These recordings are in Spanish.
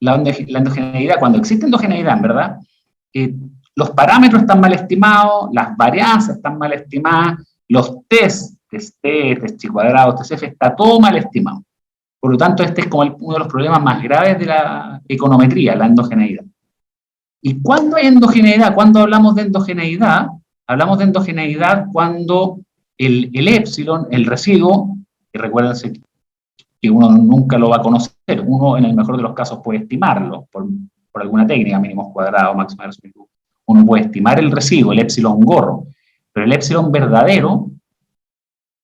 la endogeneidad, cuando existe endogeneidad, en verdad, los parámetros están mal estimados, las varianzas están mal estimadas, los test T, test chi cuadrado, TCF, está todo mal estimado. Por lo tanto, este es como uno de los problemas más graves de la econometría, la endogeneidad. ¿Y cuándo hay endogeneidad? ¿Cuándo hablamos de endogeneidad? Hablamos de endogeneidad cuando el épsilon, el residuo, que recuérdense que uno nunca lo va a conocer, uno en el mejor de los casos puede estimarlo por alguna técnica, mínimos cuadrados, máxima de resolución. Uno puede estimar el residuo, el épsilon gorro, pero el épsilon verdadero,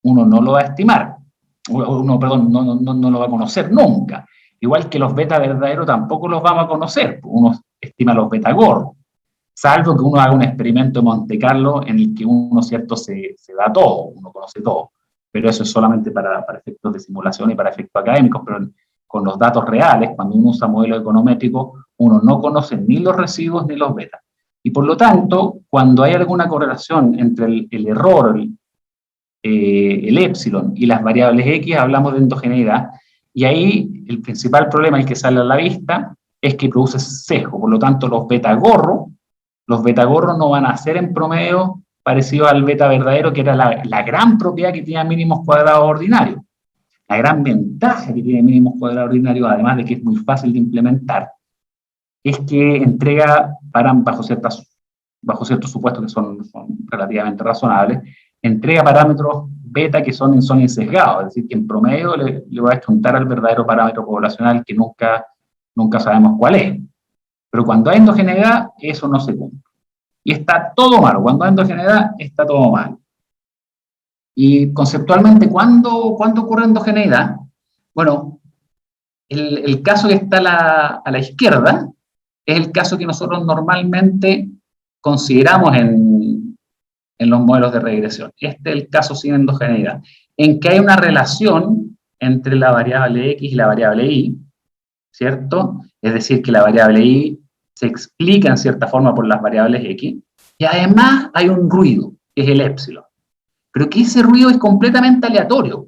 uno no lo va a estimar, perdón, no lo va a conocer nunca. Igual que los beta verdaderos tampoco los vamos a conocer, uno estima los beta gorros, salvo que uno haga un experimento de Monte Carlo en el que uno, ¿cierto?, se da todo, uno conoce todo, pero eso es solamente para efectos de simulación y para efectos académicos, pero con los datos reales, cuando uno usa modelos econométricos, uno no conoce ni los residuos ni los betas. Y por lo tanto, cuando hay alguna correlación entre el error, el épsilon y las variables X, hablamos de endogeneidad, y ahí el principal problema, el que sale a la vista, es que produce sesgo. Por lo tanto, los beta gorros no van a ser en promedio parecidos al beta verdadero, que era la gran propiedad que tenía mínimos cuadrados ordinarios. La gran ventaja que tiene mínimos cuadrados ordinarios, además de que es muy fácil de implementar, es que entrega, bajo ciertos supuestos que son relativamente razonables, entrega parámetros beta que son insesgados, es decir, que en promedio le va a descontar al verdadero parámetro poblacional que nunca sabemos cuál es. Pero cuando hay endogeneidad, eso no se cumple. Y está todo malo. Cuando hay endogeneidad, está todo mal. Y conceptualmente, ¿cuándo ocurre endogeneidad? Bueno, el caso que está a la izquierda es el caso que nosotros normalmente consideramos en los modelos de regresión. Este es el caso sin endogeneidad, en que hay una relación entre la variable X y la variable Y, ¿cierto? Es decir, que la variable Y se explica en cierta forma por las variables X, y además hay un ruido, que es el épsilon. Pero que ese ruido es completamente aleatorio,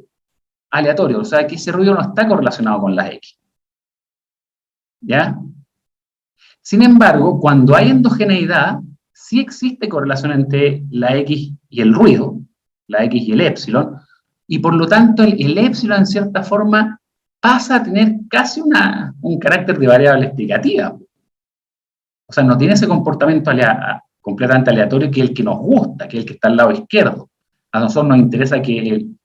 o sea, que ese ruido no está correlacionado con las X. ¿Ya? Sin embargo, cuando hay endogeneidad, sí existe correlación entre la X y el ruido, la X y el épsilon, y por lo tanto el épsilon en cierta forma pasa a tener casi un carácter de variable explicativa. O sea, no tiene ese comportamiento completamente aleatorio que es el que nos gusta, que es el que está al lado izquierdo. A nosotros nos interesa que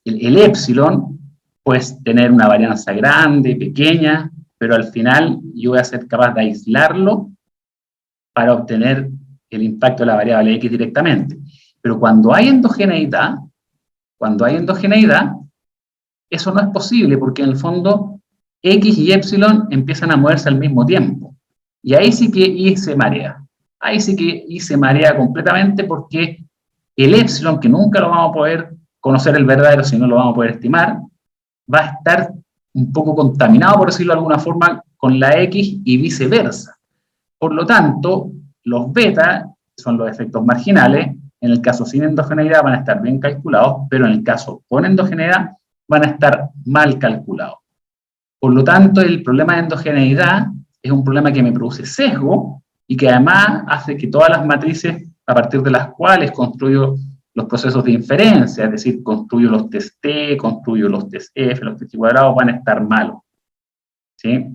el épsilon puede tener una varianza grande, pequeña, pero al final yo voy a ser capaz de aislarlo para obtener el impacto de la variable X directamente. Pero cuando hay endogeneidad, eso no es posible, porque en el fondo X y épsilon empiezan a moverse al mismo tiempo. Y ahí sí que Y se marea. Ahí sí que Y se marea completamente, porque el épsilon, que nunca lo vamos a poder conocer el verdadero, si no lo vamos a poder estimar, va a estar un poco contaminado, por decirlo de alguna forma, con la X y viceversa. Por lo tanto, los beta, que son los efectos marginales, en el caso sin endogeneidad van a estar bien calculados, pero en el caso con endogeneidad van a estar mal calculados. Por lo tanto, el problema de endogeneidad es un problema que me produce sesgo y que además hace que todas las matrices a partir de las cuales construyo los procesos de inferencia, es decir, construyo los test T, construyo los test F, los test cuadrados, van a estar malos. ¿Sí?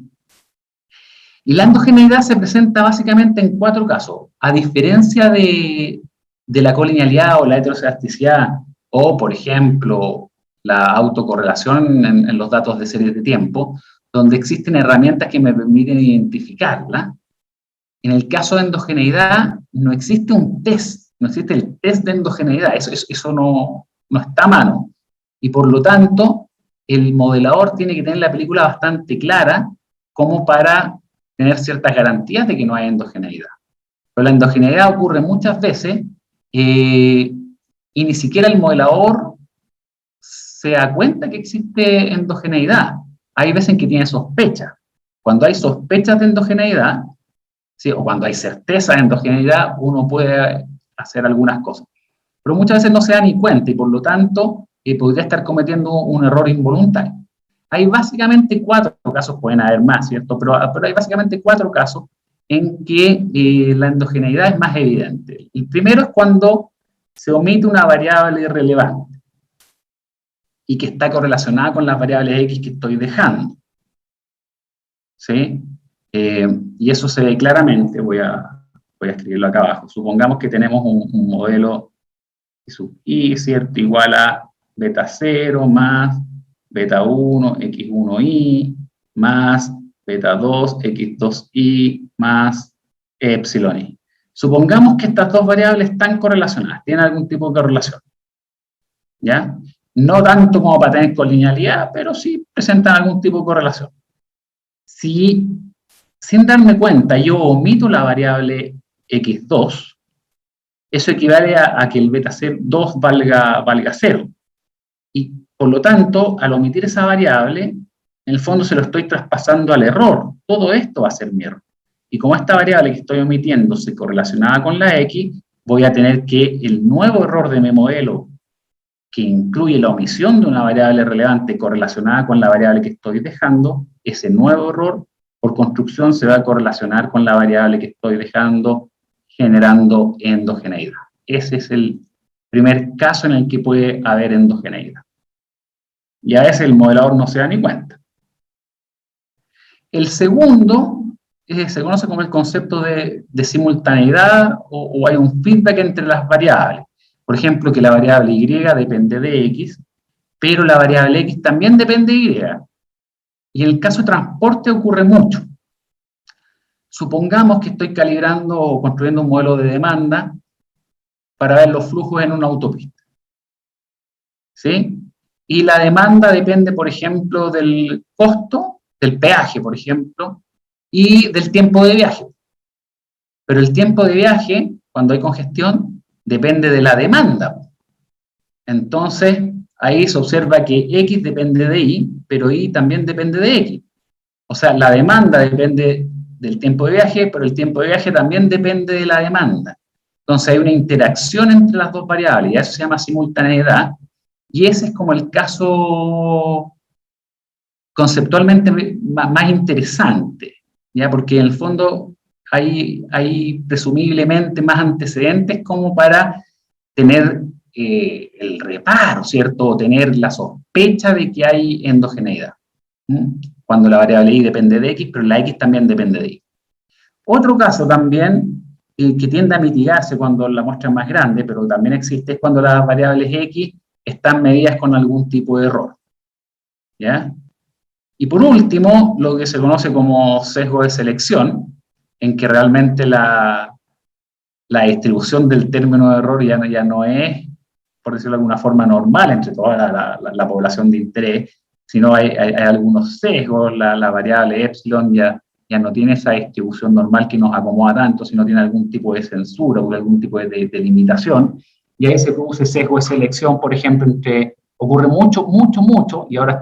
Y la endogeneidad se presenta básicamente en 4 casos. A diferencia de la colinealidad o la heterocedasticidad, o, por ejemplo, la autocorrelación en los datos de series de tiempo, donde existen herramientas que me permiten identificarla, en el caso de endogeneidad no existe un test, no existe el test de endogeneidad, eso no está a mano. Y por lo tanto, el modelador tiene que tener la película bastante clara como para tener ciertas garantías de que no hay endogeneidad. Pero la endogeneidad ocurre muchas veces y ni siquiera el modelador se da cuenta que existe endogeneidad. Hay veces en que tiene sospechas. Cuando hay sospechas de endogeneidad, ¿sí?, o cuando hay certeza de endogeneidad, uno puede hacer algunas cosas. Pero muchas veces no se da ni cuenta y por lo tanto podría estar cometiendo un error involuntario. hay básicamente 4 casos, pueden haber más, ¿cierto? Pero hay básicamente 4 casos en que la endogeneidad es más evidente. El primero es cuando se omite una variable relevante y que está correlacionada con las variables X que estoy dejando. ¿Sí? Y eso se ve claramente, voy a escribirlo acá abajo. Supongamos que tenemos un modelo sub i, ¿cierto? Igual a beta 0 más beta 1, x1i, más beta 2, x2i, más epsilon i. Supongamos que estas dos variables están correlacionadas, tienen algún tipo de correlación. ¿Ya? No tanto como para tener colinealidad, pero sí presentan algún tipo de correlación. Si, sin darme cuenta, yo omito la variable x2, eso equivale a que el beta 2 valga 0. Y por lo tanto, al omitir esa variable, en el fondo se lo estoy traspasando al error. Todo esto va a ser mi error. Y como esta variable que estoy omitiendo se correlacionaba con la x, voy a tener que el nuevo error de mi modelo, que incluye la omisión de una variable relevante correlacionada con la variable que estoy dejando, ese nuevo error, por construcción, se va a correlacionar con la variable que estoy dejando, generando endogeneidad. Ese es el primer caso en el que puede haber endogeneidad. Y a veces el modelador no se da ni cuenta. El segundo se conoce como el concepto de simultaneidad o hay un feedback entre las variables. Por ejemplo, que la variable y depende de x, pero la variable x también depende de y. Y en el caso de transporte ocurre mucho. Supongamos que estoy calibrando o construyendo un modelo de demanda para ver los flujos en una autopista. ¿Sí? Y la demanda depende, por ejemplo, del costo, del peaje, por ejemplo, y del tiempo de viaje. Pero el tiempo de viaje, cuando hay congestión, depende de la demanda. Entonces, ahí se observa que X depende de Y, pero Y también depende de X. O sea, la demanda depende del tiempo de viaje, pero el tiempo de viaje también depende de la demanda. Entonces, hay una interacción entre las dos variables, y eso se llama simultaneidad, y ese es como el caso conceptualmente más interesante, ¿ya? Porque en el fondo hay presumiblemente más antecedentes como para tener el reparo, ¿cierto? O tener la sospecha de que hay endogeneidad. Cuando la variable y depende de x, pero la x también depende de y. Otro caso también, que tiende a mitigarse cuando la muestra es más grande, pero también existe, es cuando las variables x están medidas con algún tipo de error. ¿Ya? Y por último, lo que se conoce como sesgo de selección, en que realmente la distribución del término de error ya no es, por decirlo de alguna forma, normal entre toda la población de interés, sino hay algunos sesgos, la variable epsilon ya no tiene esa distribución normal que nos acomoda tanto, sino tiene algún tipo de censura o algún tipo de limitación, y ahí se produce sesgo de selección, por ejemplo, ocurre mucho, y ahora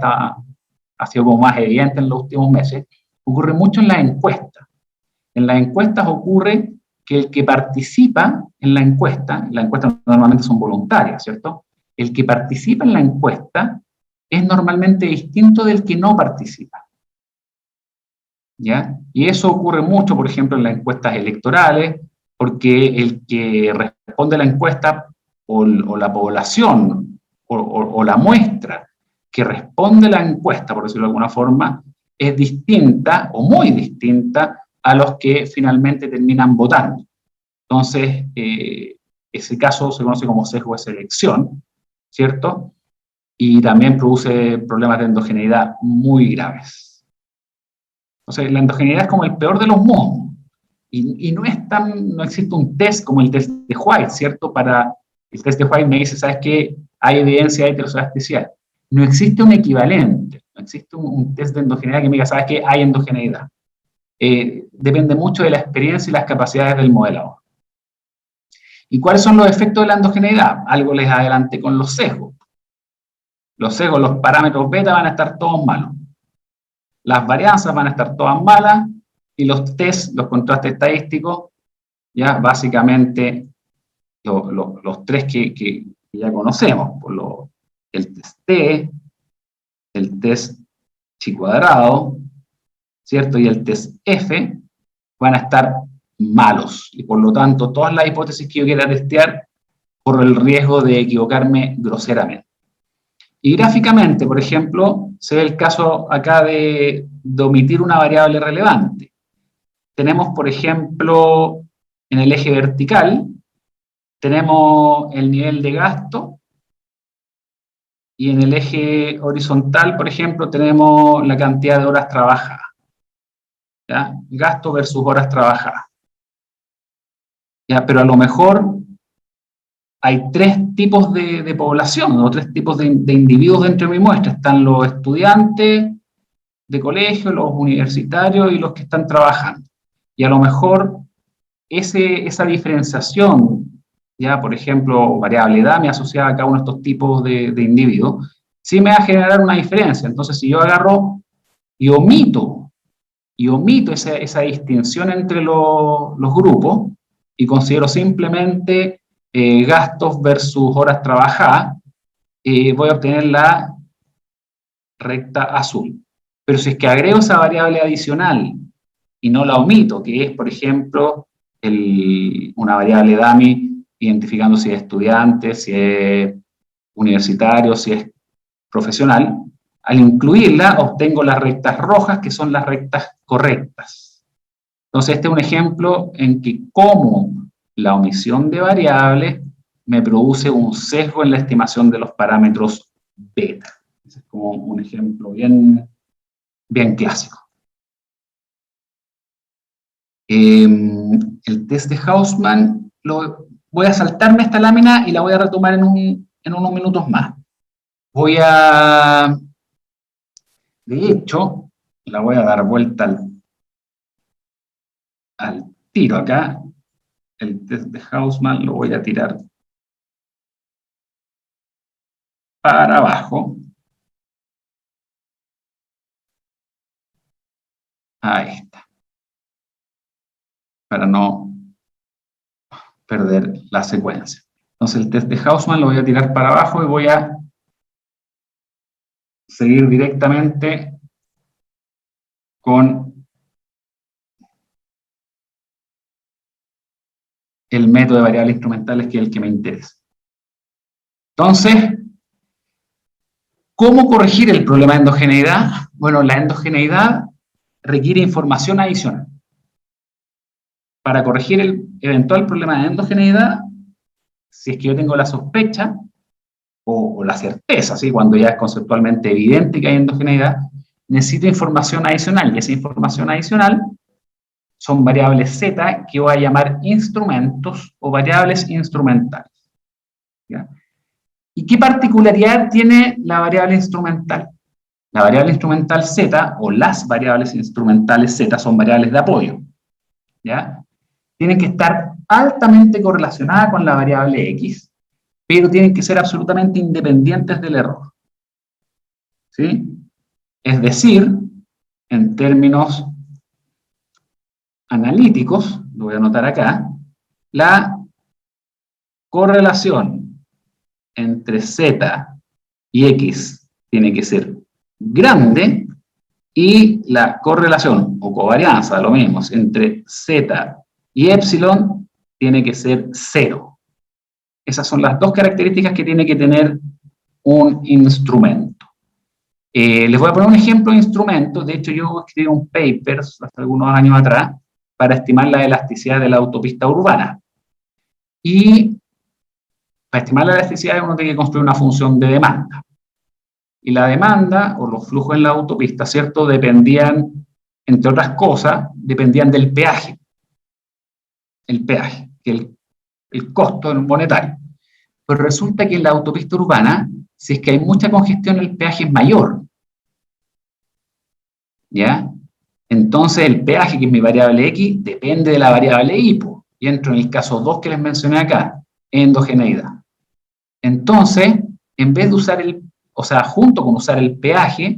ha sido como más evidente en los últimos meses, ocurre mucho en las encuestas. En las encuestas ocurre que el que participa en las encuestas normalmente son voluntarias, ¿cierto? El que participa en la encuesta es normalmente distinto del que no participa. ¿Ya? Y eso ocurre mucho, por ejemplo, en las encuestas electorales, porque el que responde a la encuesta o la población o la muestra que responde a la encuesta, por decirlo de alguna forma, es distinta o muy distinta a los que finalmente terminan votando. Entonces, ese caso se conoce como sesgo de selección, ¿cierto? Y también produce problemas de endogeneidad muy graves. Entonces, la endogeneidad es como el peor de los mundos. Y no existe un test como el test de White, ¿cierto? Para el test de White me dice, ¿sabes qué? Hay evidencia de heterosexualidad. No existe un equivalente, no existe un test de endogeneidad que me diga, ¿sabes qué? Hay endogeneidad. Depende mucho de la experiencia y las capacidades del modelador. ¿Y cuáles son los efectos de la endogeneidad? Algo les adelanté con los sesgos. Los sesgos, los parámetros beta van a estar todos malos. Las varianzas van a estar todas malas y los test, los contrastes estadísticos, ya básicamente los tres que ya conocemos, el test T, el test chi cuadrado, ¿cierto? Y el test F van a estar malos. Y por lo tanto, todas las hipótesis que yo quiera testear corro el riesgo de equivocarme groseramente. Y gráficamente, por ejemplo, se ve el caso acá de omitir una variable relevante. Tenemos, por ejemplo, en el eje vertical, tenemos el nivel de gasto, y en el eje horizontal, por ejemplo, tenemos la cantidad de horas trabajadas. ¿Ya? Gasto versus horas trabajadas. ¿Ya? Pero a lo mejor hay tres tipos de población, o tres tipos de individuos dentro de mi muestra. Están los estudiantes de colegio, los universitarios y los que están trabajando. Y a lo mejor esa diferenciación, ya por ejemplo, variable edad me asociada a cada uno de estos tipos de individuos, sí me va a generar una diferencia. Entonces, si yo agarro y omito esa distinción entre los grupos y considero simplemente gastos versus horas trabajadas, voy a obtener la recta azul. Pero si es que agrego esa variable adicional y no la omito, que es, por ejemplo, una variable dummy identificando si es estudiante, si es universitario, si es profesional, al incluirla obtengo las rectas rojas, que son las rectas correctas. Entonces, este es un ejemplo en que cómo la omisión de variables me produce un sesgo en la estimación de los parámetros beta. Ese es como un ejemplo bien clásico. El test de Hausman, voy a saltarme esta lámina y la voy a retomar en unos minutos más. De hecho, la voy a dar vuelta al tiro acá. El test de Hausman lo voy a tirar para abajo. Ahí está. Para no perder la secuencia. Entonces el test de Hausman lo voy a tirar para abajo y voy a seguir directamente con el método de variables instrumentales, que es el que me interesa. Entonces, ¿cómo corregir el problema de endogeneidad? Bueno, la endogeneidad requiere información adicional. Para corregir el eventual problema de endogeneidad, si es que yo tengo la sospecha o la certeza, ¿sí? Cuando ya es conceptualmente evidente que hay endogeneidad, necesito información adicional, y esa información adicional son variables Z que voy a llamar instrumentos o variables instrumentales. ¿Ya? ¿Y qué particularidad tiene la variable instrumental? La variable instrumental Z, o las variables instrumentales Z, son variables de apoyo. ¿Ya? Tienen que estar altamente correlacionadas con la variable X, pero tienen que ser absolutamente independientes del error. ¿Sí? Es decir, en términos analíticos, lo voy a anotar acá, la correlación entre Z y X tiene que ser grande, y la correlación o covarianza, lo mismo, entre Z y epsilon tiene que ser 0. Esas son las dos características que tiene que tener un instrumento. Les voy a poner un ejemplo de instrumento. De hecho, yo escribí un paper hace algunos años atrás para estimar la elasticidad de la autopista urbana. Y para estimar la elasticidad uno tiene que construir una función de demanda. Y la demanda, o los flujos en la autopista, ¿cierto?, dependían, entre otras cosas, dependían del peaje. El peaje, el costo monetario. Pero resulta que en la autopista urbana, si es que hay mucha congestión, el peaje es mayor. ¿Ya? Entonces el peaje, que es mi variable X, depende de la variable Y. Y entro en el caso 2 que les mencioné acá, endogeneidad. Entonces, en vez de usar junto con usar el peaje,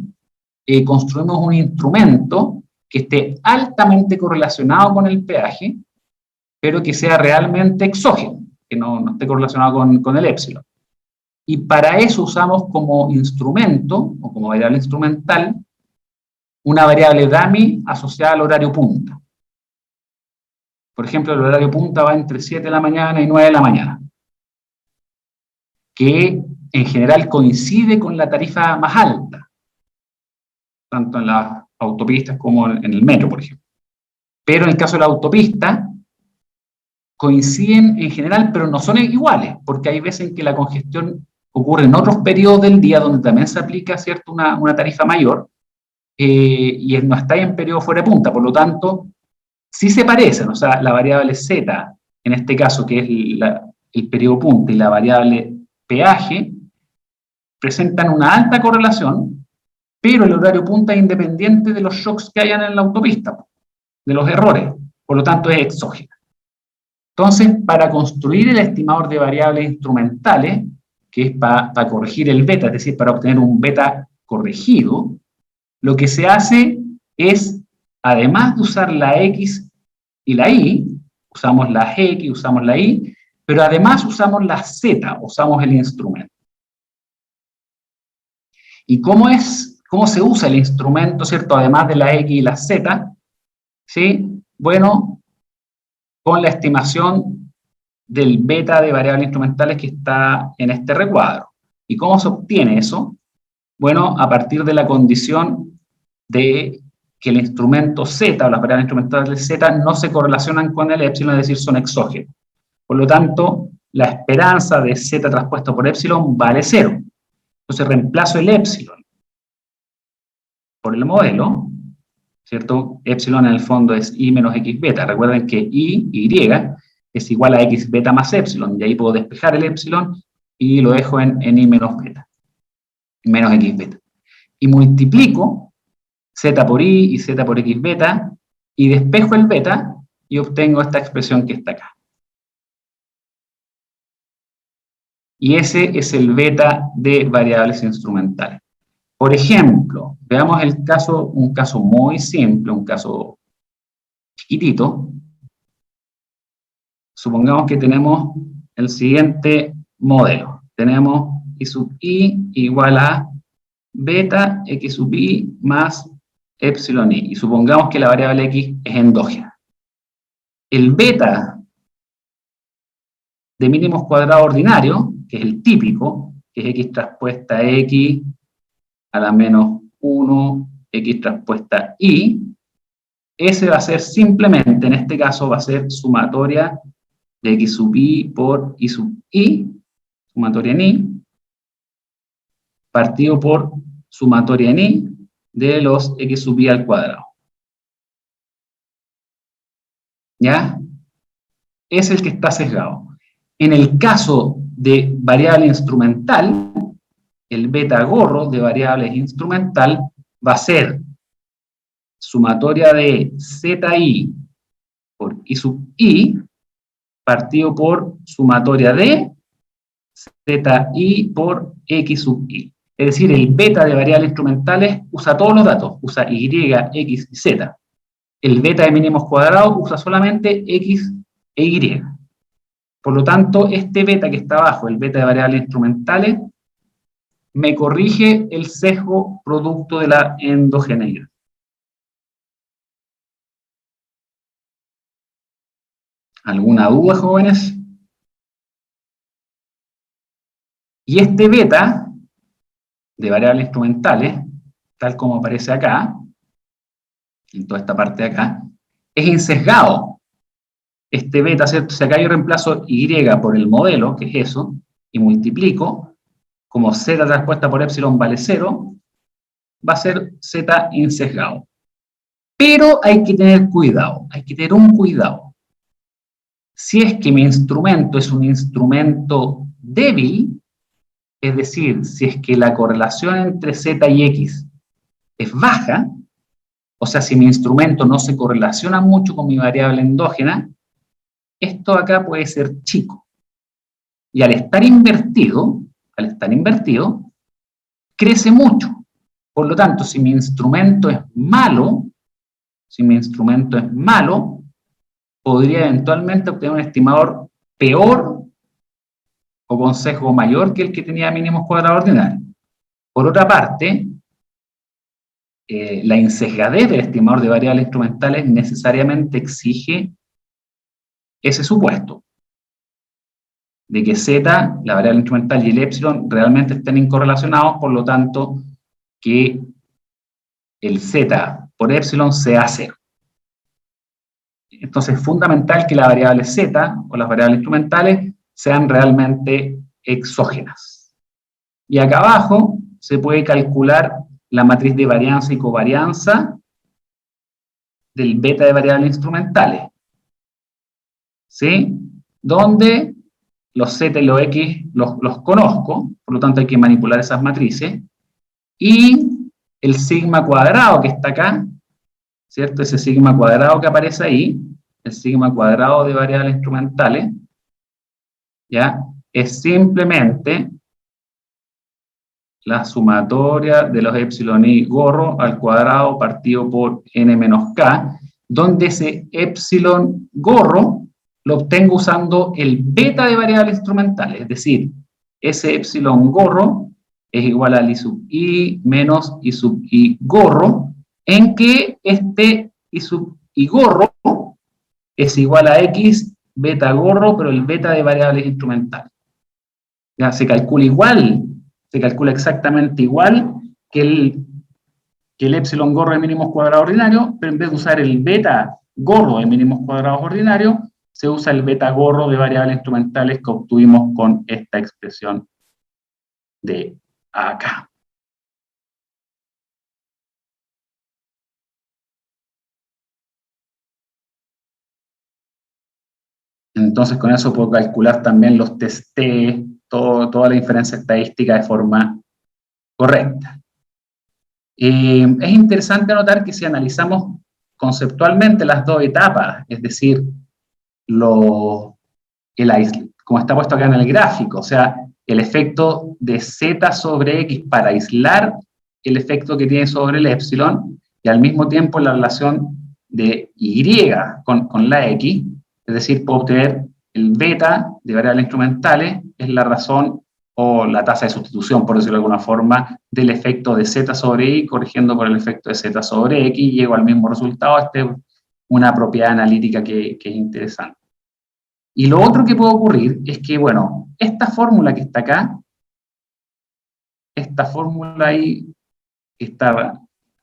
construimos un instrumento que esté altamente correlacionado con el peaje, pero que sea realmente exógeno, que no esté correlacionado con el epsilon. Y para eso usamos como instrumento, o como variable instrumental, una variable dummy asociada al horario punta. Por ejemplo, el horario punta va entre 7 de la mañana y 9 de la mañana, que en general coincide con la tarifa más alta, tanto en las autopistas como en el metro, por ejemplo. Pero en el caso de la autopista, coinciden en general, pero no son iguales, porque hay veces en que la congestión ocurre en otros periodos del día donde también se aplica, ¿cierto?, una tarifa mayor, y no está en periodo fuera de punta, por lo tanto, sí se parecen, o sea, la variable Z, en este caso, que es el periodo punta, y la variable peaje, presentan una alta correlación, pero el horario punta es independiente de los shocks que hayan en la autopista, de los errores, por lo tanto es exógeno. Entonces, para construir el estimador de variables instrumentales, que es para corregir el beta, es decir, para obtener un beta corregido, lo que se hace es, además de usar la X y la Y, usamos la X, usamos la Y, pero además usamos la Z, usamos el instrumento. ¿Y cómo se usa el instrumento, cierto? Además de la X y la Z, ¿sí? Bueno, con la estimación del beta de variables instrumentales que está en este recuadro. ¿Y cómo se obtiene eso? Bueno, a partir de la condición de que el instrumento Z o las variables instrumentales Z no se correlacionan con el epsilon, es decir, son exógenos. Por lo tanto, la esperanza de Z traspuesto por epsilon vale 0. Entonces reemplazo el epsilon por el modelo, ¿cierto? Epsilon en el fondo es I menos X beta. Recuerden que Y es igual a X beta más epsilon, y ahí puedo despejar el epsilon y lo dejo en I menos beta, menos X beta. Y multiplico Z por I y Z por X beta, y despejo el beta y obtengo esta expresión que está acá. Y ese es el beta de variables instrumentales. Por ejemplo, veamos un caso muy simple, un caso chiquitito. Supongamos que tenemos el siguiente modelo. Tenemos I sub I igual a beta X sub I más epsilon I. Y supongamos que la variable X es endógena. El beta de mínimos cuadrados ordinario, que es el típico, que es X traspuesta X a la menos 1, X traspuesta Y, ese va a ser simplemente, en este caso, va a ser sumatoria de X sub I por I sub I, sumatoria en I, partido por sumatoria en I de los X sub I al cuadrado. ¿Ya? Es el que está sesgado. En el caso de variable instrumental, el beta gorro de variables instrumental va a ser sumatoria de ZI por I sub I, partido por sumatoria de ZI por X sub I. Es decir, el beta de variables instrumentales usa todos los datos, usa Y, X y Z. El beta de mínimos cuadrados usa solamente X e Y. Por lo tanto, este beta que está abajo, el beta de variables instrumentales, me corrige el sesgo producto de la endogeneidad. ¿Alguna duda, jóvenes? Y este beta de variables instrumentales, tal como aparece acá, en toda esta parte de acá, es insesgado. Este beta, ¿cierto? Si acá yo reemplazo Y por el modelo, que es eso, y multiplico, como Z traspuesta por epsilon vale 0, va a ser Z insesgado. Pero hay que tener cuidado, hay que tener un cuidado. Si es que mi instrumento es un instrumento débil, es decir, si es que la correlación entre Z y X es baja, o sea, si mi instrumento no se correlaciona mucho con mi variable endógena, esto acá puede ser chico. Y al estar invertido, crece mucho. Por lo tanto, si mi instrumento es malo, podría eventualmente obtener un estimador peor o con sesgo mayor que el que tenía mínimos cuadrados ordinarios. Por otra parte, la insesgadez del estimador de variables instrumentales necesariamente exige ese supuesto, de que z, la variable instrumental, y el epsilon realmente estén incorrelacionados, por lo tanto, que el z por epsilon sea 0. Entonces es fundamental que la variable z, o las variables instrumentales, sean realmente exógenas. Y acá abajo se puede calcular la matriz de varianza y covarianza del beta de variables instrumentales, ¿sí? Donde los z y los x los conozco, por lo tanto hay que manipular esas matrices, y el sigma cuadrado que está acá, ¿cierto? Ese sigma cuadrado que aparece ahí, el sigma cuadrado de variables instrumentales, ¿ya? Es simplemente la sumatoria de los epsilon i gorro al cuadrado partido por n menos k, donde ese epsilon gorro lo obtengo usando el beta de variables instrumentales, es decir, ese epsilon gorro es igual al i sub i menos i sub i gorro, en que este i sub i gorro es igual a x beta gorro, pero el beta de variables instrumentales. Ya se calcula igual, se calcula exactamente igual que el epsilon gorro de mínimos cuadrados ordinarios, pero en vez de usar el beta gorro de mínimos cuadrados ordinarios, se usa el beta gorro de variables instrumentales que obtuvimos con esta expresión de acá. Entonces con eso puedo calcular también los test T, toda la inferencia estadística de forma correcta. Es interesante notar que si analizamos conceptualmente las dos etapas, es decir, como está puesto acá en el gráfico, o sea, el efecto de z sobre x para aislar el efecto que tiene sobre el epsilon, y al mismo tiempo la relación de y con la x, es decir, puedo obtener el beta de variables instrumentales, es la razón o la tasa de sustitución, por decirlo de alguna forma, del efecto de z sobre i corrigiendo por el efecto de z sobre x, y llego al mismo resultado. Esta es una propiedad analítica que es interesante. Y lo otro que puede ocurrir es que, bueno, esta fórmula que está acá, esta fórmula ahí, que está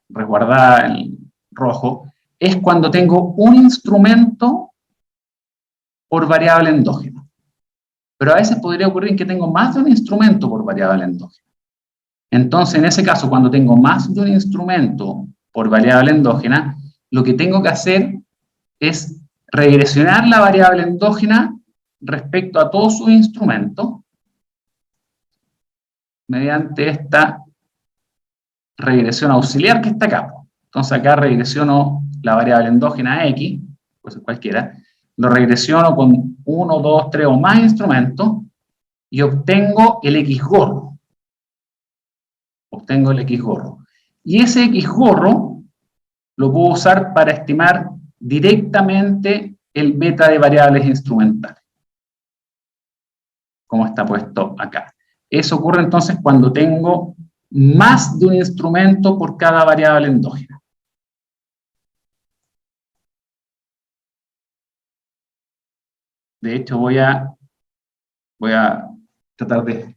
resguardada en rojo, es cuando tengo un instrumento por variable endógena. Pero a veces podría ocurrir que tengo más de un instrumento por variable endógena. Entonces, en ese caso, cuando tengo más de un instrumento por variable endógena, lo que tengo que hacer es regresionar la variable endógena respecto a todos sus instrumentos mediante esta regresión auxiliar que está acá. Entonces acá regresiono la variable endógena x, pues cualquiera, lo regresiono con 1, 2, 3 o más instrumentos y obtengo el x gorro. Obtengo el x gorro. Y ese x gorro lo puedo usar para estimar directamente el beta de variables instrumentales, como está puesto acá. Eso ocurre entonces cuando tengo más de un instrumento por cada variable endógena. De hecho, voy a tratar de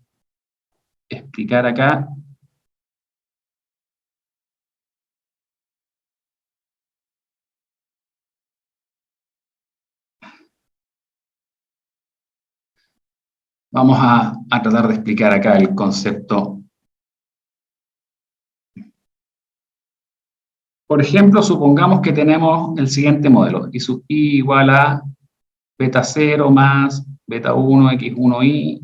explicar acá. Vamos a tratar de explicar acá el concepto. Por ejemplo, supongamos que tenemos el siguiente modelo. I sub i igual a beta 0 más beta 1 x1i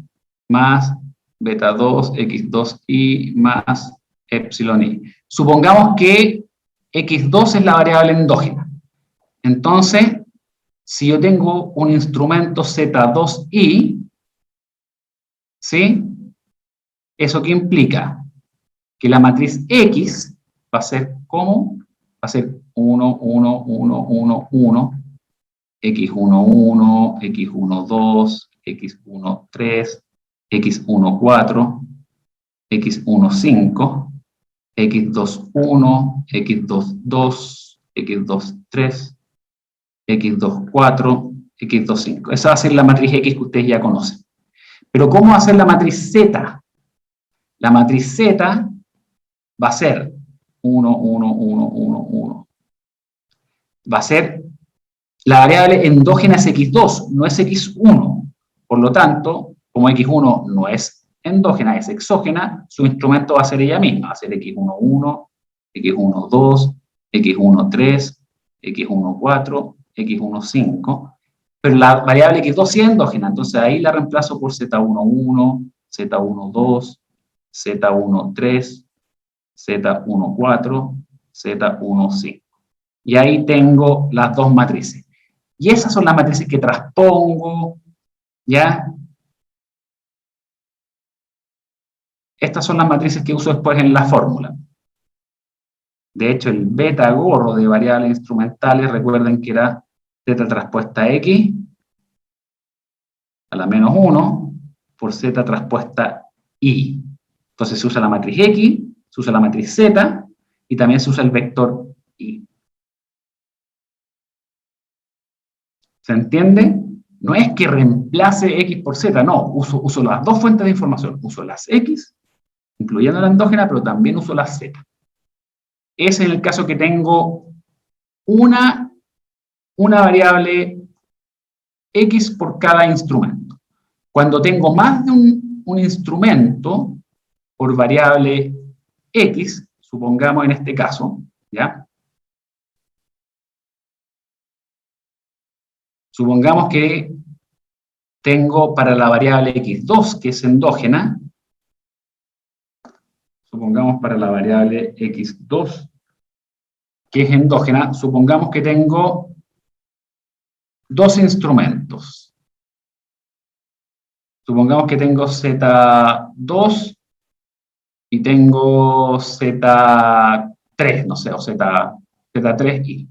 más beta 2 x2i más epsilon i. Supongamos que x2 es la variable endógena. Entonces, si yo tengo un instrumento z2i, ¿sí? ¿Eso qué implica? Que la matriz X va a ser ¿cómo? Va a ser 1, 1, 1, 1, 1, x1, 1, x1, 2, x1, 3, x1, 4, x1, 5, x2, 1, x2, 2, x2, 3, x2, 4, x2, 5. Esa va a ser la matriz X que ustedes ya conocen. Pero ¿cómo va a ser la matriz Z? La matriz Z va a ser 1, 1, 1, 1, 1. Va a ser la variable endógena es x2, no es x1. Por lo tanto, como x1 no es endógena, es exógena, su instrumento va a ser ella misma. Va a ser x11, x12, x13, x14, x15. Pero la variable x2 sí es endógena, entonces ahí la reemplazo por z11, z12, z13, z14, z15. Y ahí tengo las dos matrices. Y esas son las matrices que transpongo, ¿ya? Estas son las matrices que uso después en la fórmula. De hecho, el beta gorro de variables instrumentales, recuerden que era z transpuesta x a la menos 1 por z transpuesta y. Entonces se usa la matriz x, se usa la matriz z y también se usa el vector y. ¿Se entiende? No es que reemplace x por z, no, uso las dos fuentes de información. Uso las x, incluyendo la endógena, pero también uso las z. Ese es el caso que tengo una variable x por cada instrumento. Cuando tengo más de un instrumento por variable x, supongamos en este caso, ¿ya? Supongamos que tengo para la variable x2, que es endógena, supongamos para la variable x2, que es endógena, supongamos que tengo dos instrumentos. Supongamos que tengo Z2 y tengo Z3, no sé, o Z3i.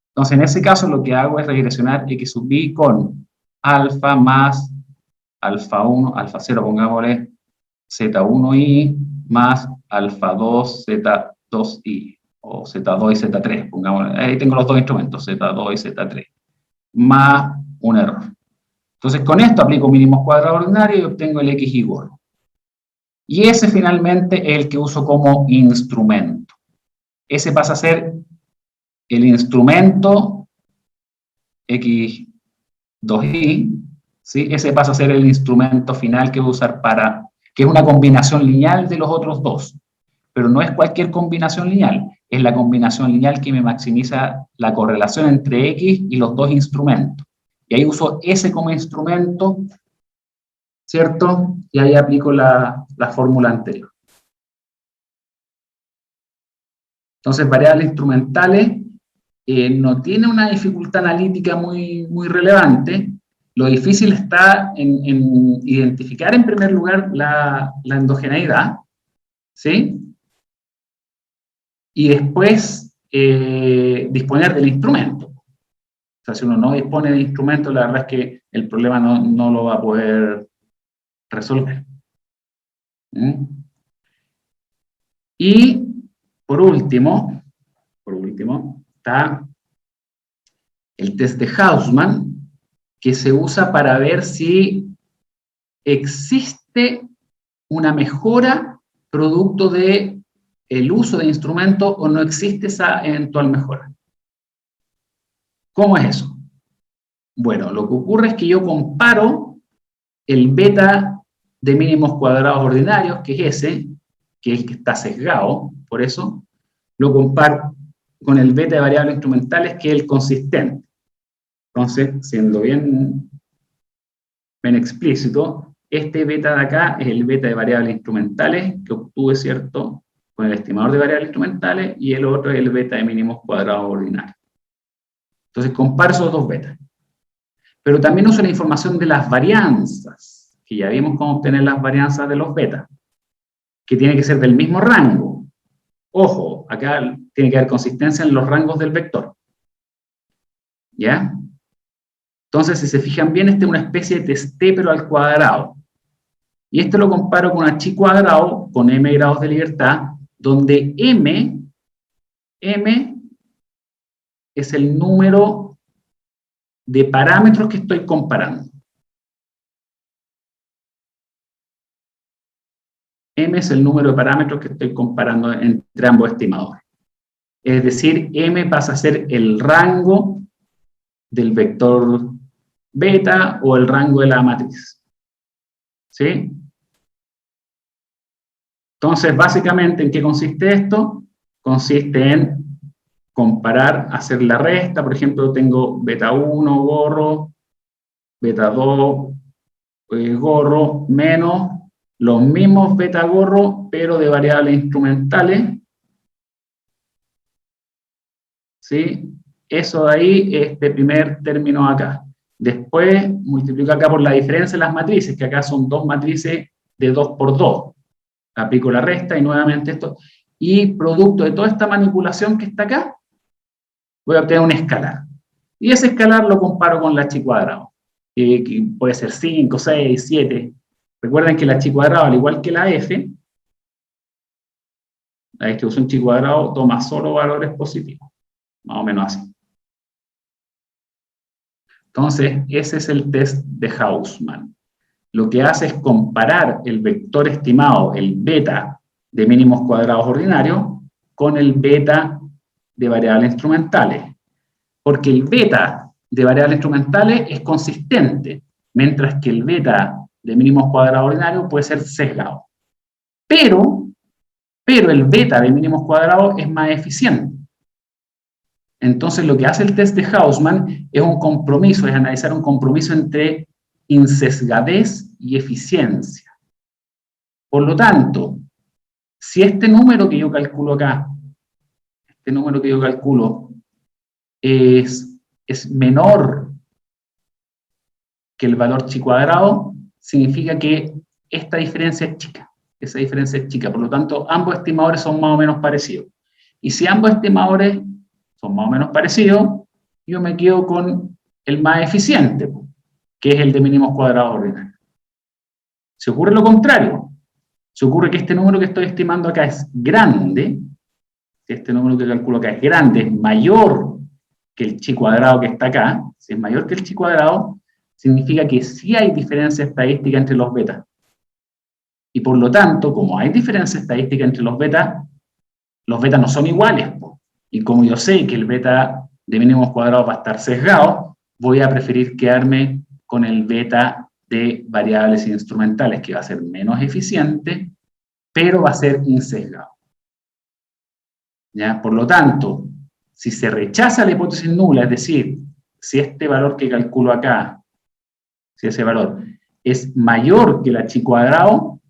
Entonces, en ese caso, lo que hago es regresionar x sub i con alfa más alfa 1, alfa 0, pongámosle Z1i más alfa 2, Z2i, o Z2 y Z3, pongámosle, ahí tengo los dos instrumentos, Z2 y Z3, más un error. Entonces, con esto aplico mínimos cuadrados ordinarios y obtengo el xy gorro. Y ese finalmente es el que uso como instrumento. Ese pasa a ser el instrumento x2i, ¿sí? Ese pasa a ser el instrumento final que voy a usar para, que es una combinación lineal de los otros dos. Pero no es cualquier combinación lineal, es la combinación lineal que me maximiza la correlación entre x y los dos instrumentos. Y ahí uso ese como instrumento, ¿cierto? Y ahí aplico la fórmula anterior. Entonces, variables instrumentales no tiene una dificultad analítica muy relevante. Lo difícil está en identificar en primer lugar la endogeneidad, ¿sí? Y después disponer del instrumento. O sea, si uno no dispone de instrumento, la verdad es que el problema no lo va a poder resolver. Y por último está el test de Hausman, que se usa para ver si existe una mejora producto de el uso de instrumentos o no existe esa eventual mejora. ¿Cómo es eso? Bueno, lo que ocurre es que yo comparo el beta de mínimos cuadrados ordinarios, que es ese, que es el que está sesgado, por eso, lo comparo con el beta de variables instrumentales, que es el consistente. Entonces, siendo bien explícito, este beta de acá es el beta de variables instrumentales que obtuve, ¿cierto?, con el estimador de variables instrumentales, y el otro es el beta de mínimos cuadrados ordinarios. Entonces, comparo esos dos betas. Pero también uso la información de las varianzas, que ya vimos cómo obtener las varianzas de los betas, que tiene que ser del mismo rango. Ojo, acá tiene que haber consistencia en los rangos del vector. ¿Ya? Entonces, si se fijan bien, este es una especie de test pero al cuadrado. Y esto lo comparo con h cuadrado, con m grados de libertad, donde M es el número de parámetros que estoy comparando. M es el número de parámetros que estoy comparando entre ambos estimadores. Es decir, M pasa a ser el rango del vector beta o el rango de la matriz. ¿Sí? Entonces, básicamente, ¿en qué consiste esto? Consiste en comparar, hacer la resta. Por ejemplo, tengo beta 1 gorro, beta 2 gorro, menos los mismos beta gorro, pero de variables instrumentales. ¿Sí? Eso de ahí, este primer término acá. Después multiplico acá por la diferencia de las matrices, que acá son dos matrices de 2 por 2. Aplico la resta y nuevamente esto. Y producto de toda esta manipulación que está acá, voy a obtener un escalar. Y ese escalar lo comparo con la chi cuadrado, que puede ser 5, 6, 7. Recuerden que la chi cuadrado, al igual que la f, la distribución chi cuadrado toma solo valores positivos. Más o menos así. Entonces, ese es el test de Hausman. Lo que hace es comparar el vector estimado, el beta de mínimos cuadrados ordinarios, con el beta de variables instrumentales. Porque el beta de variables instrumentales es consistente, mientras que el beta de mínimos cuadrados ordinarios puede ser sesgado. Pero el beta de mínimos cuadrados es más eficiente. Entonces, lo que hace el test de Hausman es un compromiso, es analizar un compromiso entre insesgadez y eficiencia. Por lo tanto, si este número que yo calculo acá, este número que yo calculo es menor que el valor chi cuadrado, significa que esta diferencia es chica. Esa diferencia es chica. Por lo tanto, ambos estimadores son más o menos parecidos. Y si ambos estimadores son más o menos parecidos, yo me quedo con el más eficiente, que es el de mínimos cuadrados ordinarios. Si ocurre lo contrario, si ocurre que este número que estoy estimando acá es grande, si este número que calculo acá es grande, es mayor que el chi cuadrado que está acá, si es mayor que el chi cuadrado, significa que sí hay diferencia estadística entre los betas. Y por lo tanto, como hay diferencia estadística entre los betas no son iguales. Y como yo sé que el beta de mínimos cuadrados va a estar sesgado, voy a preferir quedarme con el beta de variables instrumentales, que va a ser menos eficiente, pero va a ser insesgado. ¿Ya? Por lo tanto, si se rechaza la hipótesis nula, es decir, si este valor que calculo acá, si ese valor es mayor que la chi cuadrado,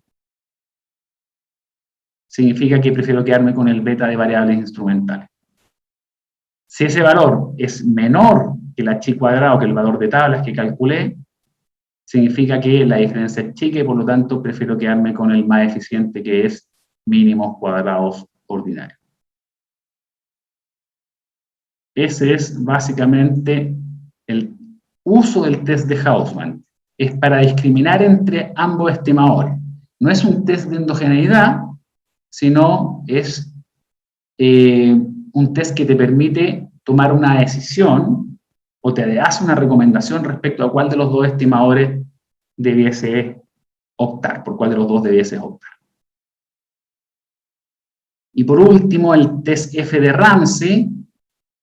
significa que prefiero quedarme con el beta de variables instrumentales. Si ese valor es menor que la chi cuadrado, que el valor de tablas que calculé, significa que la diferencia es chica y por lo tanto prefiero quedarme con el más eficiente, que es mínimos cuadrados ordinarios. Ese es básicamente el uso del test de Hausman. Es para discriminar entre ambos estimadores. No es un test de endogeneidad, sino es un test que te permite tomar una decisión o te hace una recomendación respecto a cuál de los dos estimadores debiese optar, por cuál de los dos debiese optar. Y por último, el test F de Ramsey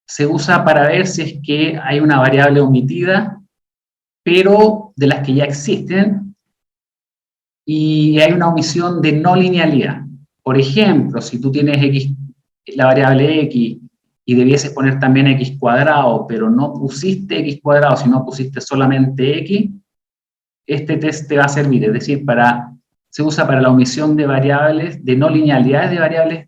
se usa para ver si es que hay una variable omitida, pero de las que ya existen, y hay una omisión de no linealidad. Por ejemplo, si tú tienes X, la variable X, y debieses poner también X cuadrado, pero no pusiste X cuadrado, sino pusiste solamente X, este test te va a servir, es decir, se usa para la omisión de variables, de no linealidades de variables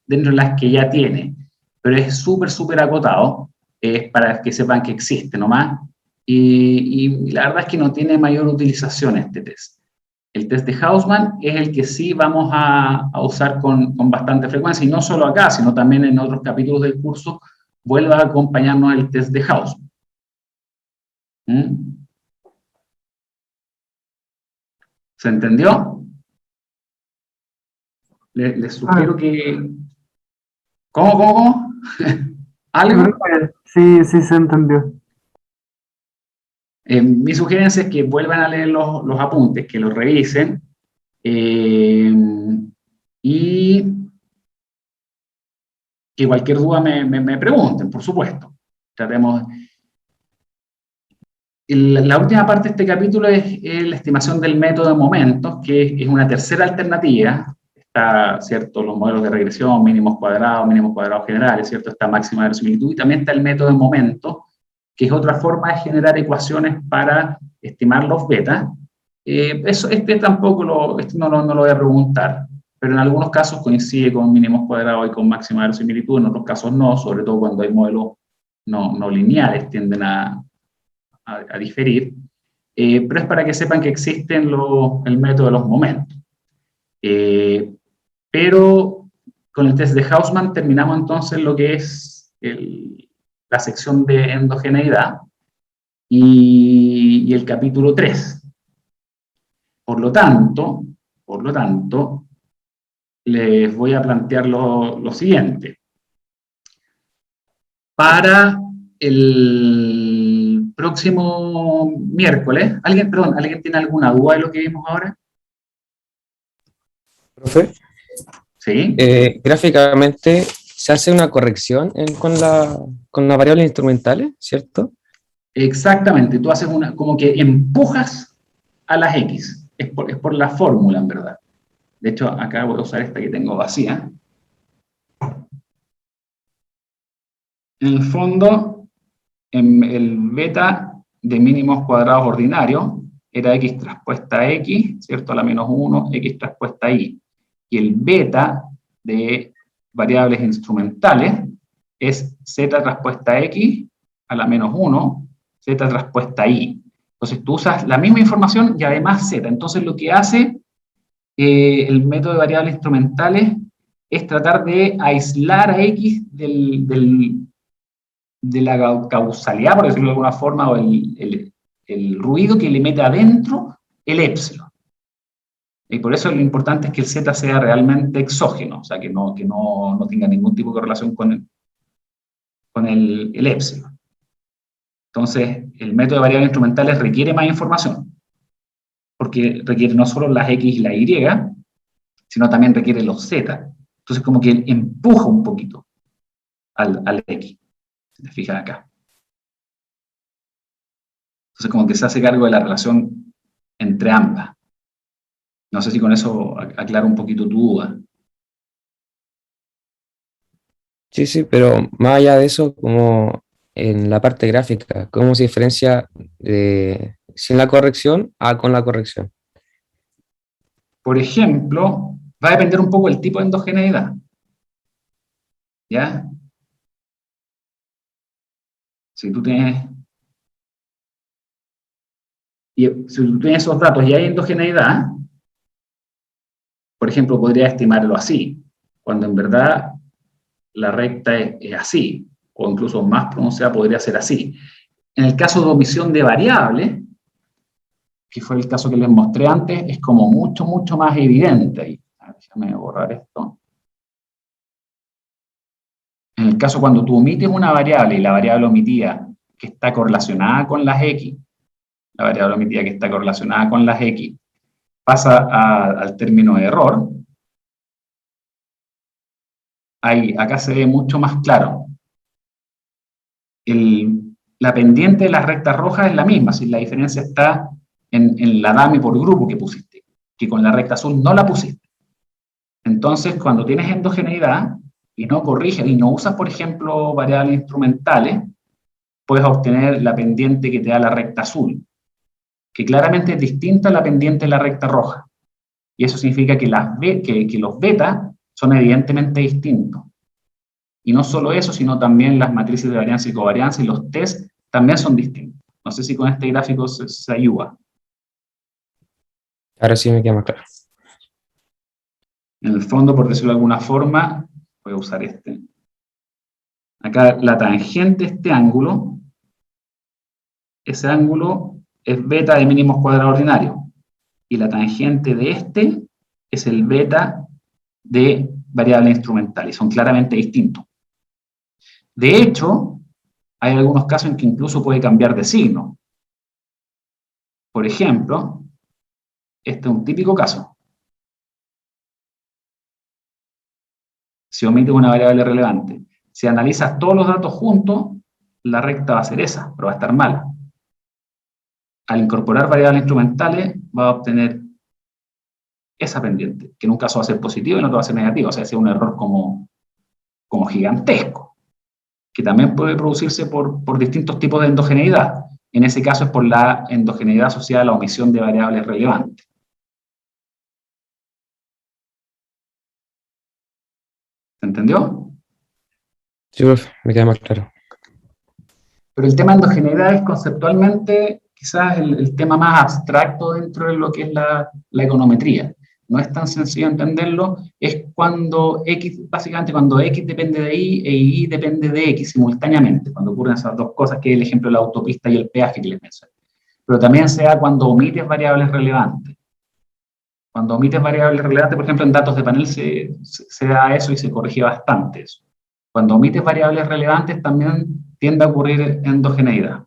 dentro de las que ya tiene, pero es súper acotado, es para que sepan que existe nomás, y la verdad es que no tiene mayor utilización este test. El test de Hausman es el que sí vamos a usar con bastante frecuencia, y no solo acá, sino también en otros capítulos del curso, vuelva a acompañarnos el test de Hausman. ¿Mm? ¿Se entendió? Les sugiero que... ¿Cómo? ¿Algo? Sí, sí se entendió. Mi sugerencia es que vuelvan a leer los apuntes, que los revisen, y que cualquier duda me pregunten, por supuesto. Tratemos... La última parte de este capítulo es la estimación del método de momentos, que es una tercera alternativa. Está, ¿cierto?, los modelos de regresión, mínimos cuadrados generales, ¿cierto? Está máxima verosimilitud, y también está el método de momentos, que es otra forma de generar ecuaciones para estimar los betas. Tampoco este no lo voy a preguntar, pero en algunos casos coincide con mínimos cuadrados y con máxima verosimilitud, en otros casos no, sobre todo cuando hay modelos no lineales, tienden a diferir, pero es para que sepan que existen el método de los momentos. Pero con el test de Hausman terminamos entonces lo que es la sección de endogeneidad y el capítulo 3. Por lo tanto, les voy a plantear lo siguiente. Para el próximo miércoles, ¿alguien tiene alguna duda de lo que vimos ahora? Profe, Sí. gráficamente se hace una corrección con las variables instrumentales, ¿cierto? Exactamente, tú haces como que empujas a las X, es por la fórmula en verdad. De hecho, acá voy a usar esta que tengo vacía. En el fondo, el beta de mínimos cuadrados ordinarios era X traspuesta a X, ¿cierto? A la menos 1, X traspuesta a Y. Y el beta de variables instrumentales es Z traspuesta a X a la menos 1, Z traspuesta a Y. Entonces tú usas la misma información y además Z. Entonces lo que hace el método de variables instrumentales es tratar de aislar a X de la causalidad, por decirlo de alguna forma, o el ruido que le mete adentro el épsilon. Y por eso lo importante es que el Z sea realmente exógeno, o sea, que no tenga ningún tipo de correlación con el épsilon. Entonces, el método de variables instrumentales requiere más información, porque requiere no solo las X y la Y, sino también requiere los Z. Entonces, como que empuja un poquito al X. Si te fijas acá. Entonces, como que se hace cargo de la relación entre ambas. No sé si con eso aclaro un poquito tu duda. Sí, pero más allá de eso, como en la parte gráfica, ¿cómo se diferencia sin la corrección a con la corrección? Por ejemplo, va a depender un poco del tipo de endogeneidad. ¿Ya? Si tú tienes esos datos y hay endogeneidad, por ejemplo, podría estimarlo así, cuando en verdad la recta es así, o incluso más pronunciada podría ser así. En el caso de omisión de variables, que fue el caso que les mostré antes, es como mucho más evidente. Ahí, déjame borrar esto. En el caso cuando tú omites una variable y la variable omitida que está correlacionada con las X, la variable omitida que está correlacionada con las X, pasa al término de error, acá se ve mucho más claro. La pendiente de las rectas rojas es la misma, si la diferencia está en la dame por grupo que pusiste, que con la recta azul no la pusiste. Entonces, cuando tienes endogeneidad y no corriges y no usas, por ejemplo, variables instrumentales, puedes obtener la pendiente que te da la recta azul, que claramente es distinta a la pendiente de la recta roja. Y eso significa que los betas son evidentemente distintos. Y no solo eso, sino también las matrices de varianza y covarianza y los test también son distintos. No sé si con este gráfico se ayuda. Ahora sí me queda más claro. En el fondo, por decirlo de alguna forma, voy a usar este. Acá la tangente de este ángulo, ese ángulo es beta de mínimos cuadrados ordinarios. Y la tangente de este es el beta de variables instrumentales, son claramente distintos. De hecho, hay algunos casos en que incluso puede cambiar de signo. Por ejemplo, este es un típico caso. Si omites una variable relevante, si analizas todos los datos juntos, la recta va a ser esa, pero va a estar mala. Al incorporar variables instrumentales, va a obtener esa pendiente, que en un caso va a ser positivo y en otro va a ser negativo, o sea, es un error como gigantesco, que también puede producirse por distintos tipos de endogeneidad. En ese caso es por la endogeneidad asociada a la omisión de variables relevantes. ¿Se entendió? Sí, profe, me queda más claro. Pero el tema de endogeneidad es conceptualmente quizás el tema más abstracto dentro de lo que es la econometría. No es tan sencillo entenderlo, es cuando X, básicamente cuando X depende de Y e Y depende de X simultáneamente, cuando ocurren esas dos cosas, que es el ejemplo de la autopista y el peaje que les mencioné. Pero también se da cuando omites variables relevantes. Cuando omites variables relevantes, por ejemplo, en datos de panel se da eso y se corrige bastante eso. Cuando omites variables relevantes también tiende a ocurrir endogeneidad.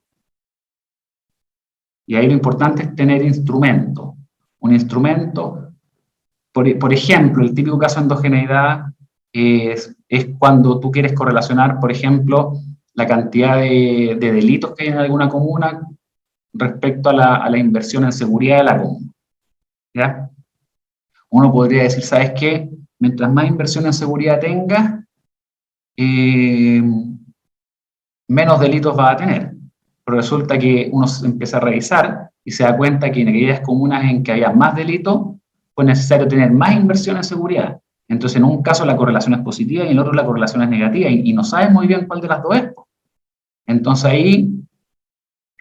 Y ahí lo importante es tener instrumento. Un instrumento, por ejemplo, el típico caso de endogeneidad es cuando tú quieres correlacionar, por ejemplo, la cantidad de delitos que hay en alguna comuna respecto a la inversión en seguridad de la comuna. ¿Ya? Uno podría decir, ¿sabes qué? Mientras más inversión en seguridad tengas, menos delitos va a tener. Pero resulta que uno se empieza a revisar y se da cuenta que en aquellas comunas en que había más delitos, fue necesario tener más inversión en seguridad. Entonces, en un caso la correlación es positiva y en el otro la correlación es negativa y no sabes muy bien cuál de las dos es. Entonces ahí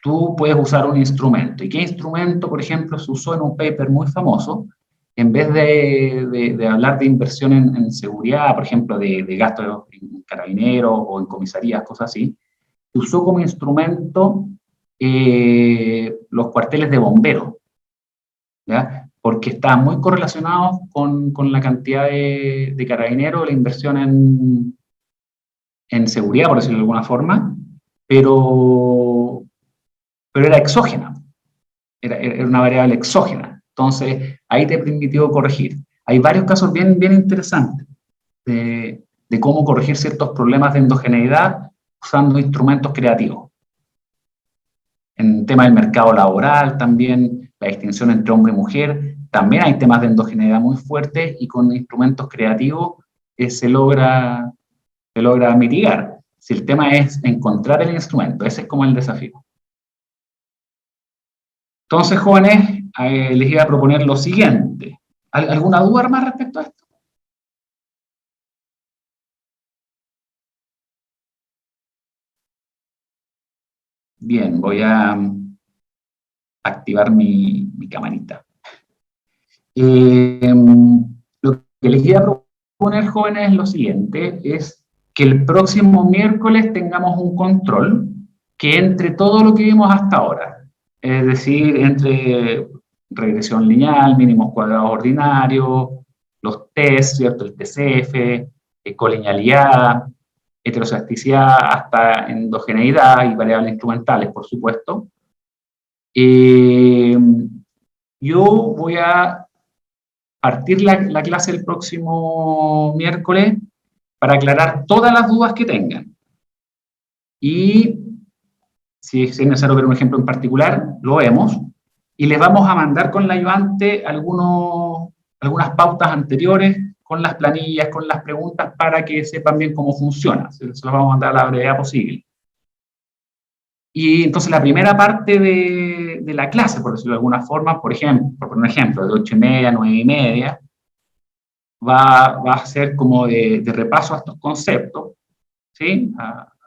tú puedes usar un instrumento. ¿Y qué instrumento, por ejemplo, se usó en un paper muy famoso? En vez de hablar de inversión en seguridad, por ejemplo, de gastos en carabineros o en comisarías, cosas así, se usó como instrumento los cuarteles de bomberos, ¿ya? Porque estaban muy correlacionados con la cantidad de carabineros, la inversión en seguridad, por decirlo de alguna forma, pero era exógena, era una variable exógena. Entonces, ahí te permitió corregir. Hay varios casos bien interesantes de cómo corregir ciertos problemas de endogeneidad usando instrumentos creativos. En tema del mercado laboral también, la distinción entre hombre y mujer, también hay temas de endogeneidad muy fuertes y con instrumentos creativos se logra mitigar. Si el tema es encontrar el instrumento, ese es como el desafío. Entonces, jóvenes, les iba a proponer lo siguiente. ¿Alguna duda más respecto a esto? Bien, voy a activar mi camarita. Lo que les iba a proponer, jóvenes, es lo siguiente, es que el próximo miércoles tengamos un control que entre todo lo que vimos hasta ahora, es decir, entre regresión lineal, mínimos cuadrados ordinarios, los test, ¿cierto? El TCF, colinealidad, heterocesticidad, hasta endogeneidad y variables instrumentales, por supuesto. Yo voy a partir la clase el próximo miércoles para aclarar todas las dudas que tengan. Y si es necesario ver un ejemplo en particular, lo vemos. Y les vamos a mandar con la ayudante algunas pautas anteriores, con las planillas, con las preguntas, para que sepan bien cómo funciona. Se las vamos a mandar a la brevedad posible. Y entonces la primera parte de la clase, por decirlo de alguna forma, por poner un ejemplo, de 8:30 a 9:30, va a ser como de repaso a estos conceptos, ¿sí?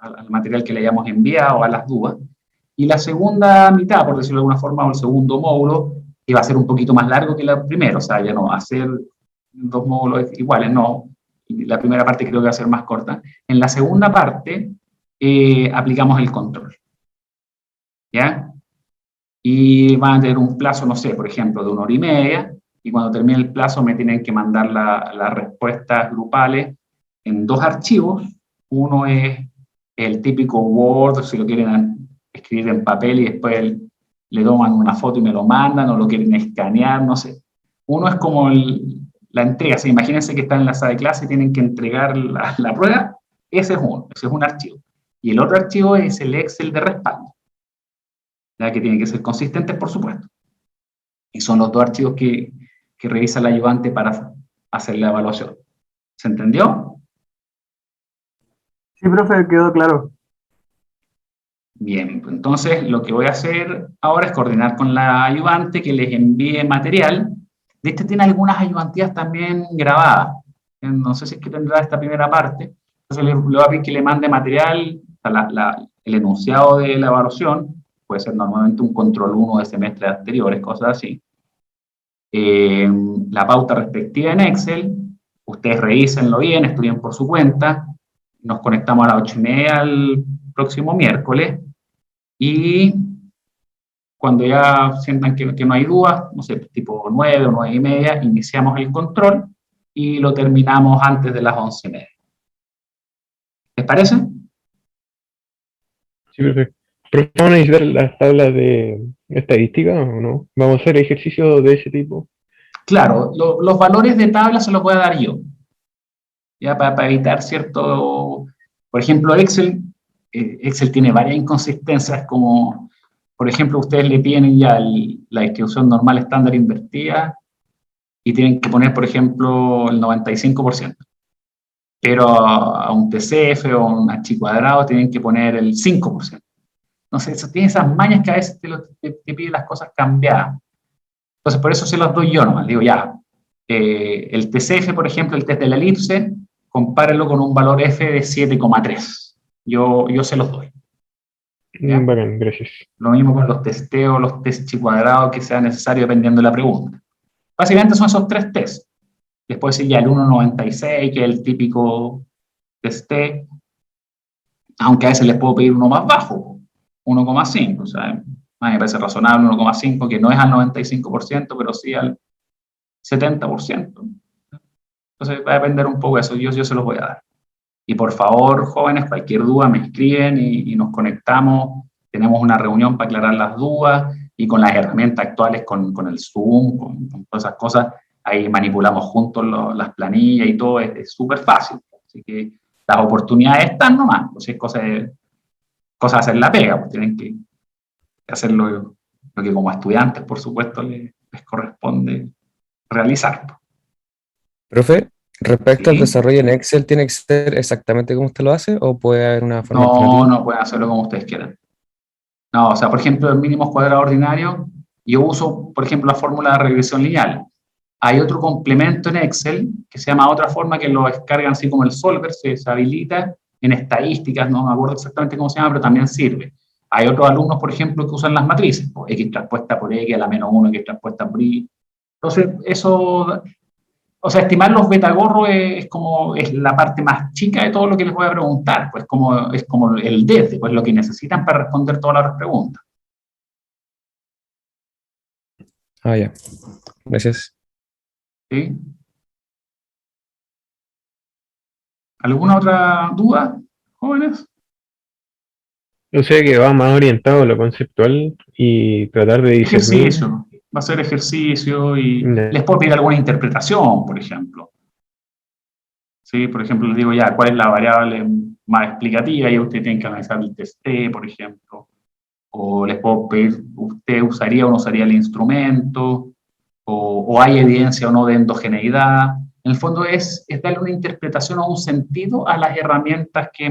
Al material que le hayamos enviado, a las dudas. Y la segunda mitad, por decirlo de alguna forma, o el segundo módulo, que va a ser un poquito más largo que la primera, o sea, ya no va a ser 2 módulos iguales, no. Y la primera parte creo que va a ser más corta. En la segunda parte aplicamos el control, ¿ya? Y van a tener un plazo, no sé, por ejemplo, de 1 hora y media, y cuando termine el plazo me tienen que mandar las respuestas grupales en 2 archivos. Uno es el típico Word, si lo quieren escribir en papel y después le toman una foto y me lo mandan, o lo quieren escanear, no sé. Uno es como la entrega, ¿sí? Imagínense que están en la sala de clase y tienen que entregar la prueba, ese es uno, ese es un archivo. Y el otro archivo es el Excel de respaldo, ya que tiene que ser consistente, por supuesto. Y son los 2 archivos que revisa el ayudante para hacer la evaluación. ¿Se entendió? Sí, profe, quedó claro. Bien, pues entonces lo que voy a hacer ahora es coordinar con la ayudante que les envíe material. De este tiene algunas ayudantías también grabadas. No sé si es que tendrá esta primera parte. Entonces le voy a pedir que le mande material, o sea, el enunciado de la evaluación, puede ser normalmente un control 1 de semestres anteriores, cosas así. La pauta respectiva en Excel, ustedes revísenlo bien, estudien por su cuenta. Nos conectamos a las 8:30 el próximo miércoles. Y cuando ya sientan que no hay dudas, no sé, tipo 9 o 9:30, iniciamos el control y lo terminamos antes de las 11:30. ¿Les parece? Sí, perfecto. ¿Pero vamos a necesitar las tablas de estadística o no? ¿Vamos a hacer ejercicios de ese tipo? Claro, los valores de tabla se los voy a dar yo, ya para evitar cierto, por ejemplo, Excel tiene varias inconsistencias, como, por ejemplo, ustedes le piden ya la distribución normal estándar invertida y tienen que poner, por ejemplo, el 95%. Pero a un TCF o un H cuadrado tienen que poner el 5%. No sé, eso tiene esas mañas que a veces te piden las cosas cambiadas. Entonces, por eso se los doy yo nomás. Digo, ya, el TCF, por ejemplo, el test de la elipse, compárenlo con un valor F de 7,3. Yo se los doy. ¿Ya? Bacán, gracias. Lo mismo con los testeos, los test chi cuadrado que sea necesario dependiendo de la pregunta. Básicamente son esos 3 tests. Después sí, ya el 1,96, que es el típico teste, aunque a veces les puedo pedir uno más bajo, 1,5. O sea, a mí me parece razonable 1,5, que no es al 95%, pero sí al 70%. Entonces va a depender un poco de eso, yo se los voy a dar. Y por favor, jóvenes, cualquier duda me escriben y nos conectamos, tenemos una reunión para aclarar las dudas, y con las herramientas actuales, con el Zoom, con todas esas cosas, ahí manipulamos juntos las planillas y todo, es súper fácil. Así que las oportunidades están nomás, pues es cosa de hacer la pega, pues tienen que hacer lo que como estudiantes, por supuesto, les corresponde realizar. Profe, respecto al ¿Sí? desarrollo en Excel, ¿tiene que ser exactamente como usted lo hace o puede haber una forma alternativa? No pueden hacerlo como ustedes quieran. No, o sea, por ejemplo, en mínimos cuadrados ordinarios, yo uso, por ejemplo, la fórmula de regresión lineal. Hay otro complemento en Excel que se llama otra forma, que lo descargan así como el Solver, se habilita en estadísticas, no me acuerdo exactamente cómo se llama, pero también sirve. Hay otros alumnos, por ejemplo, que usan las matrices, pues, X transpuesta por X a la -1, X transpuesta por Y. Entonces, eso, o sea, estimar los betagorros es la parte más chica de todo lo que les voy a preguntar, pues es como el DEF, pues lo que necesitan para responder todas las preguntas. Ah, ya. Gracias. ¿Sí? ¿Alguna otra duda, jóvenes? O sea que va más orientado a lo conceptual y tratar de discernir. Ejercicio, va a ser ejercicio y Ya. les puedo pedir alguna interpretación, por ejemplo. ¿Sí? Por ejemplo, les digo ya, ¿cuál es la variable más explicativa? Y ustedes tienen que analizar el test T, por ejemplo. O les puedo pedir, ¿usted usaría o no usaría el instrumento? O hay evidencia o no de endogeneidad. En el fondo es darle una interpretación o un sentido a las herramientas que